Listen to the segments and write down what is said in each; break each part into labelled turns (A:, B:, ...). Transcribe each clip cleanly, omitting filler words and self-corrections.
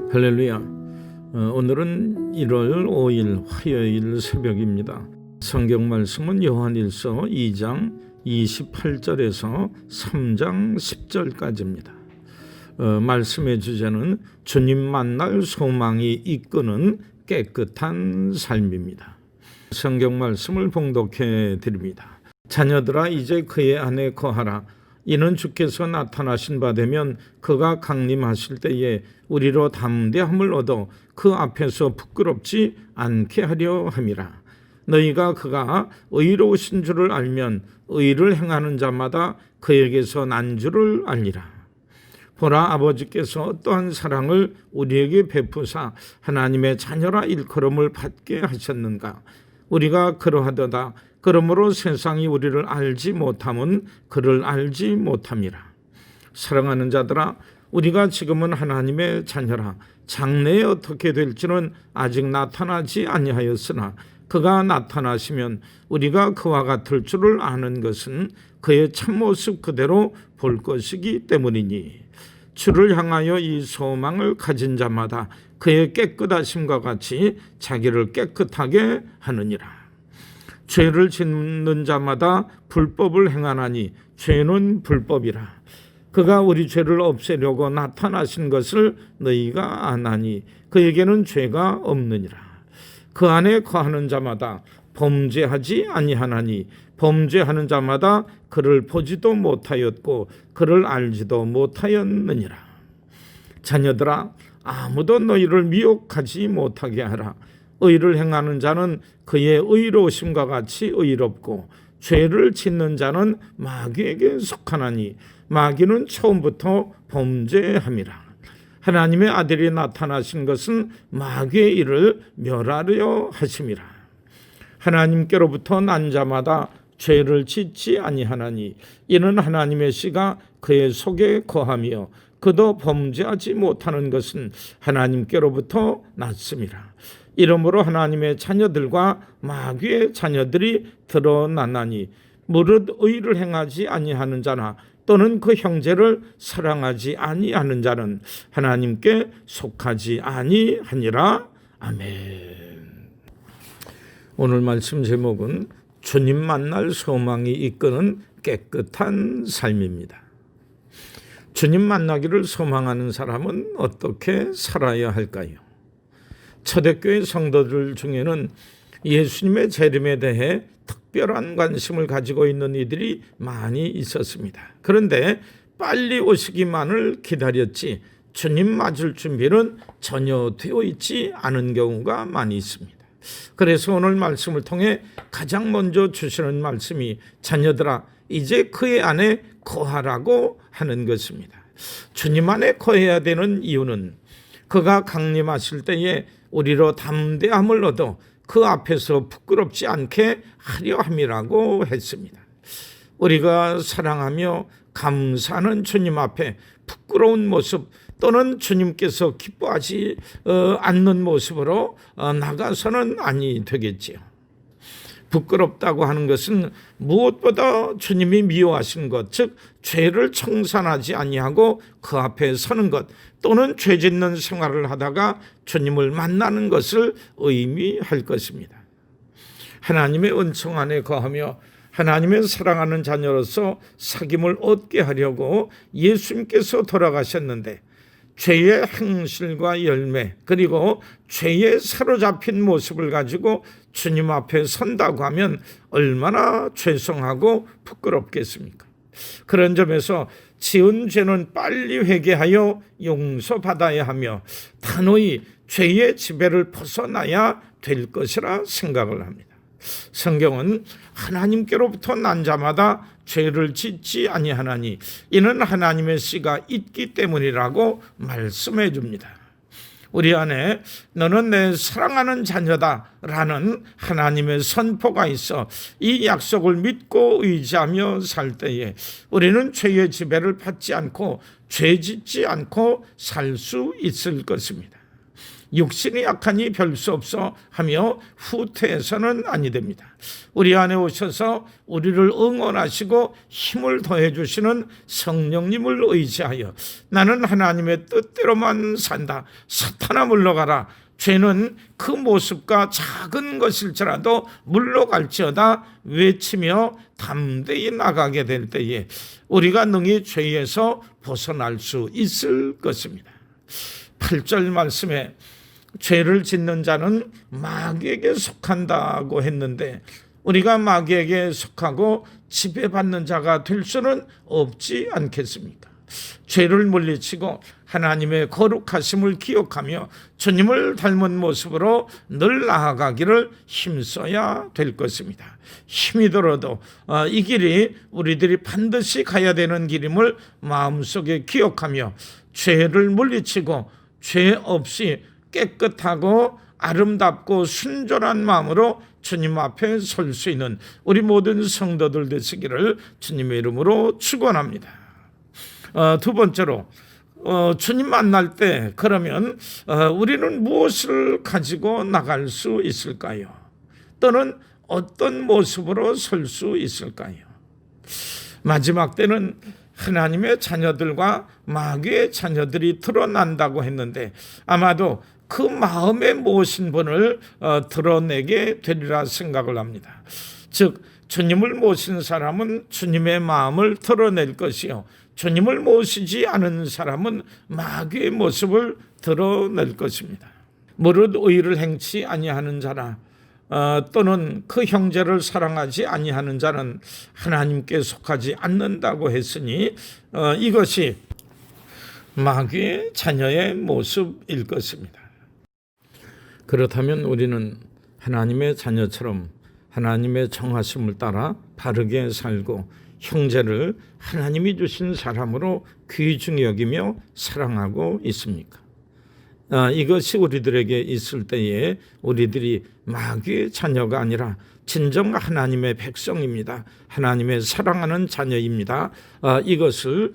A: 할렐루야. 오늘은 1월 5일 화요일 새벽입니다. 성경 말씀은 요한일서 2장 28절에서 3장 10절까지입니다. 말씀의 주제는 주님 만날 소망이 이끄는 깨끗한 삶입니다. 성경 말씀을 봉독해 드립니다. 자녀들아, 이제 그의 안에 거하라. 이는 주께서 나타나신 바 되면 그가 강림하실 때에 우리로 담대함을 얻어 그 앞에서 부끄럽지 않게 하려 함이라. 너희가 그가 의로우신 줄을 알면 의를 행하는 자마다 그에게서 난 줄을 알리라. 보라, 아버지께서 어떠한 사랑을 우리에게 베푸사 하나님의 자녀라 일컬음을 받게 하셨는가. 우리가 그러하도다. 그러므로 세상이 우리를 알지 못함은 그를 알지 못함이라. 사랑하는 자들아, 우리가 지금은 하나님의 자녀라. 장래에 어떻게 될지는 아직 나타나지 아니하였으나 그가 나타나시면 우리가 그와 같을 줄을 아는 것은 그의 참모습 그대로 볼 것이기 때문이니, 주를 향하여 이 소망을 가진 자마다 그의 깨끗하심과 같이 자기를 깨끗하게 하느니라. 죄를 짓는 자마다 불법을 행하나니 죄는 불법이라. 그가 우리 죄를 없애려고 나타나신 것을 너희가 아나니 그에게는 죄가 없느니라. 그 안에 거하는 자마다 범죄하지 아니하나니 범죄하는 자마다 그를 보지도 못하였고 그를 알지도 못하였느니라. 자녀들아, 아무도 너희를 미혹하지 못하게 하라. 의를 행하는 자는 그의 의로우심과 같이 의롭고 죄를 짓는 자는 마귀에게 속하나니 마귀는 처음부터 범죄함이라. 하나님의 아들이 나타나신 것은 마귀의 일을 멸하려 하심이라. 하나님께로부터 난 자마다 죄를 짓지 아니하나니 이는 하나님의 씨가 그의 속에 거하며 그도 범죄하지 못하는 것은 하나님께로부터 났음이라. 이러므로 하나님의 자녀들과 마귀의 자녀들이 드러나나니 무릇 의를 행하지 아니하는 자나 또는 그 형제를 사랑하지 아니하는 자는 하나님께 속하지 아니하니라. 아멘. 오늘 말씀 제목은 주님 만날 소망이 이끄는 깨끗한 삶입니다. 주님 만나기를 소망하는 사람은 어떻게 살아야 할까요? 초대교회 성도들 중에는 예수님의 재림에 대해 특별한 관심을 가지고 있는 이들이 많이 있었습니다. 그런데 빨리 오시기만을 기다렸지 주님 맞을 준비는 전혀 되어 있지 않은 경우가 많이 있습니다. 그래서 오늘 말씀을 통해 가장 먼저 주시는 말씀이 자녀들아, 이제 그의 안에 거하라고 하는 것입니다. 주님 안에 거해야 되는 이유는 그가 강림하실 때에 우리로 담대함을 얻어 그 앞에서 부끄럽지 않게 하려 함이라고 했습니다. 우리가 사랑하며 감사하는 주님 앞에 부끄러운 모습 또는 주님께서 기뻐하지 않는 모습으로 나가서는 아니 되겠지요. 부끄럽다고 하는 것은 무엇보다 주님이 미워하신 것, 즉 죄를 청산하지 아니하고 그 앞에 서는 것 또는 죄 짓는 생활을 하다가 주님을 만나는 것을 의미할 것입니다. 하나님의 은총 안에 거하며 하나님의 사랑하는 자녀로서 사귐을 얻게 하려고 예수님께서 돌아가셨는데 죄의 행실과 열매 그리고 죄에 사로잡힌 모습을 가지고 주님 앞에 선다고 하면 얼마나 죄송하고 부끄럽겠습니까? 그런 점에서 지은 죄는 빨리 회개하여 용서받아야 하며 단호히 죄의 지배를 벗어나야 될 것이라 생각을 합니다. 성경은 하나님께로부터 난 자마다 죄를 짓지 아니하나니 이는 하나님의 씨가 있기 때문이라고 말씀해 줍니다. 우리 안에 너는 내 사랑하는 자녀다라는 하나님의 선포가 있어 이 약속을 믿고 의지하며 살 때에 우리는 죄의 지배를 받지 않고 죄 짓지 않고 살 수 있을 것입니다. 육신이 약하니 별 수 없어 하며 후퇴해서는 아니 됩니다. 우리 안에 오셔서 우리를 응원하시고 힘을 더해 주시는 성령님을 의지하여 나는 하나님의 뜻대로만 산다. 사탄아 물러가라. 죄는 그 모습과 작은 것일지라도 물러갈지어다 외치며 담대히 나가게 될 때에 우리가 능히 죄에서 벗어날 수 있을 것입니다. 8절 말씀에 죄를 짓는 자는 마귀에게 속한다고 했는데 우리가 마귀에게 속하고 지배받는 자가 될 수는 없지 않겠습니까? 죄를 물리치고 하나님의 거룩하심을 기억하며 주님을 닮은 모습으로 늘 나아가기를 힘써야 될 것입니다. 힘이 들어도 이 길이 우리들이 반드시 가야 되는 길임을 마음속에 기억하며 죄를 물리치고 죄 없이 깨끗하고 아름답고 순전한 마음으로 주님 앞에 설 수 있는 우리 모든 성도들 되시기를 주님의 이름으로 축원합니다. 두 번째로 주님 만날 때 그러면 우리는 무엇을 가지고 나갈 수 있을까요? 또는 어떤 모습으로 설 수 있을까요? 마지막 때는 하나님의 자녀들과 마귀의 자녀들이 드러난다고 했는데 아마도 그 마음에 모신 분을 드러내게 되리라 생각을 합니다. 즉 주님을 모신 사람은 주님의 마음을 드러낼 것이요 주님을 모시지 않은 사람은 마귀의 모습을 드러낼 것입니다. 무릇 의를 행치 아니하는 자나 또는 그 형제를 사랑하지 아니하는 자는 하나님께 속하지 않는다고 했으니 이것이 마귀의 자녀의 모습일 것입니다. 그렇다면 우리는 하나님의 자녀처럼 하나님의 정하심을 따라 바르게 살고 형제를 하나님이 주신 사람으로 귀중히 여기며 사랑하고 있습니까? 이것이 우리들에게 있을 때에 우리들이 마귀의 자녀가 아니라 진정 하나님의 백성입니다. 하나님의 사랑하는 자녀입니다. 이것을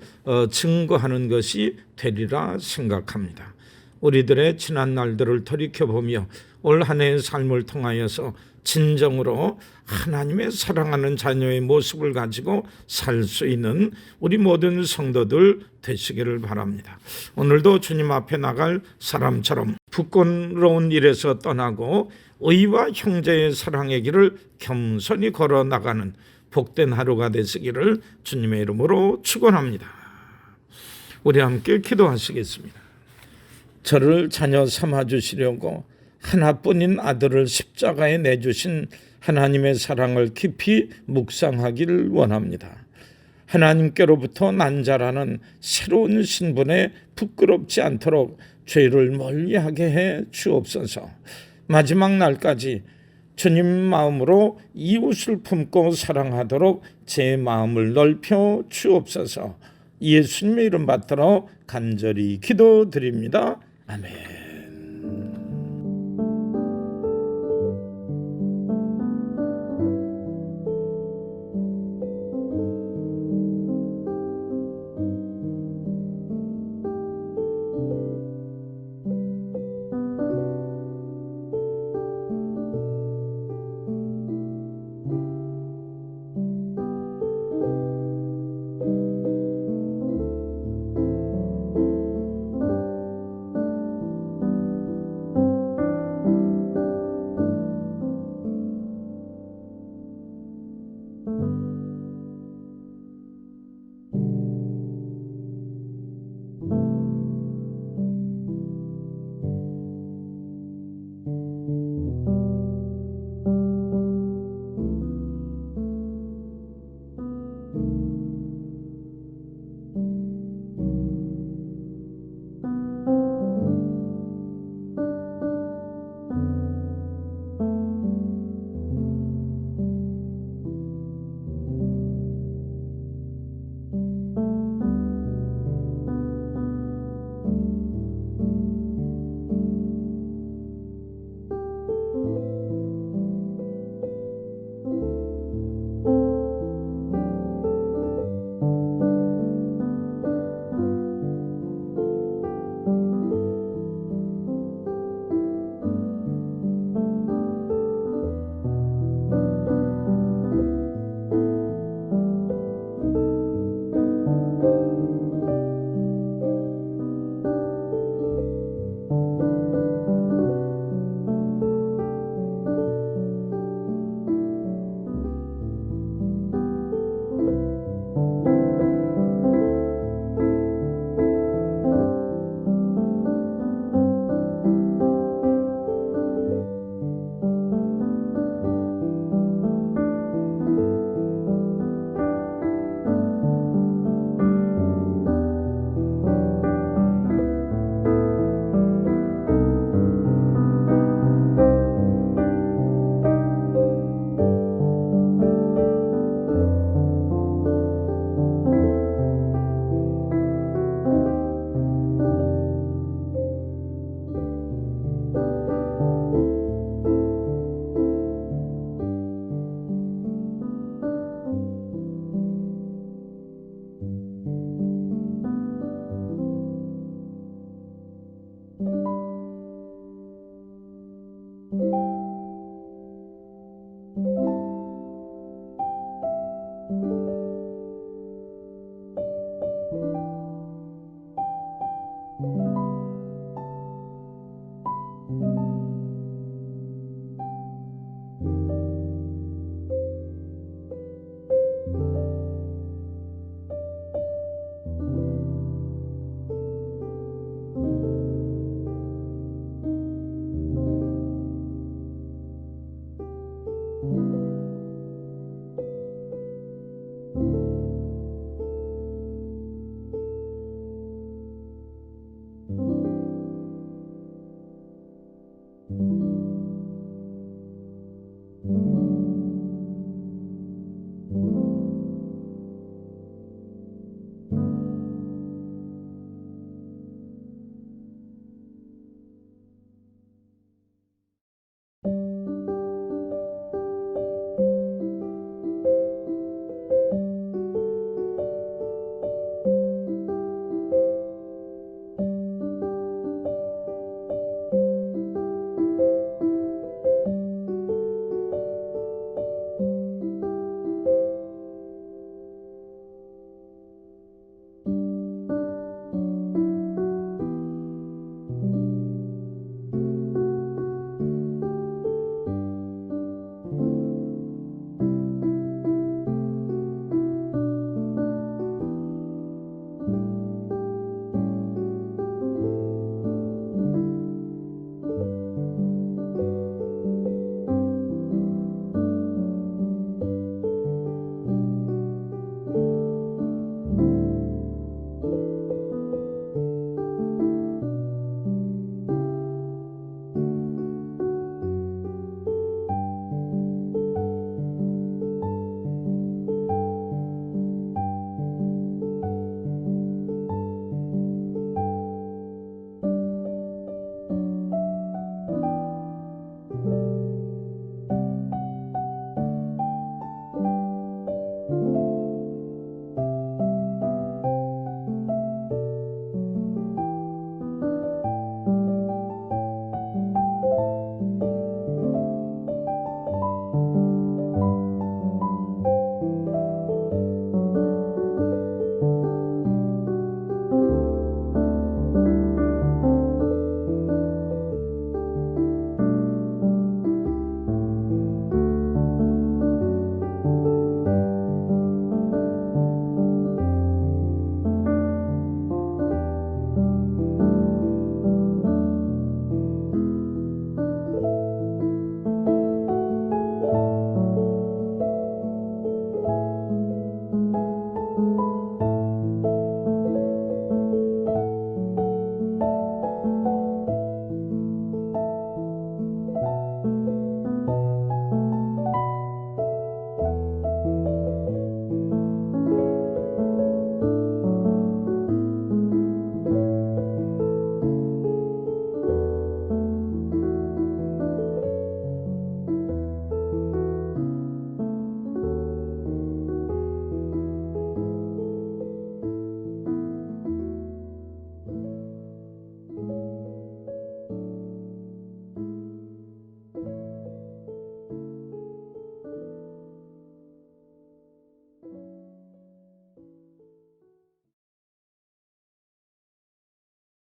A: 증거하는 것이 되리라 생각합니다. 우리들의 지난 날들을 돌이켜보며 올 한 해의 삶을 통하여서 진정으로 하나님의 사랑하는 자녀의 모습을 가지고 살 수 있는 우리 모든 성도들 되시기를 바랍니다. 오늘도 주님 앞에 나갈 사람처럼 부끄러운 일에서 떠나고 의와 형제의 사랑의 길을 겸손히 걸어 나가는 복된 하루가 되시기를 주님의 이름으로 축원합니다. 우리 함께 기도하시겠습니다. 저를 자녀 삼아 주시려고 하나뿐인 아들을 십자가에 내주신 하나님의 사랑을 깊이 묵상하기를 원합니다. 하나님께로부터 난 자라는 새로운 신분에 부끄럽지 않도록 죄를 멀리하게 해 주옵소서. 마지막 날까지 주님 마음으로 이웃을 품고 사랑하도록 제 마음을 넓혀 주옵소서. 예수님의 이름 받들어 간절히 기도드립니다. 아멘.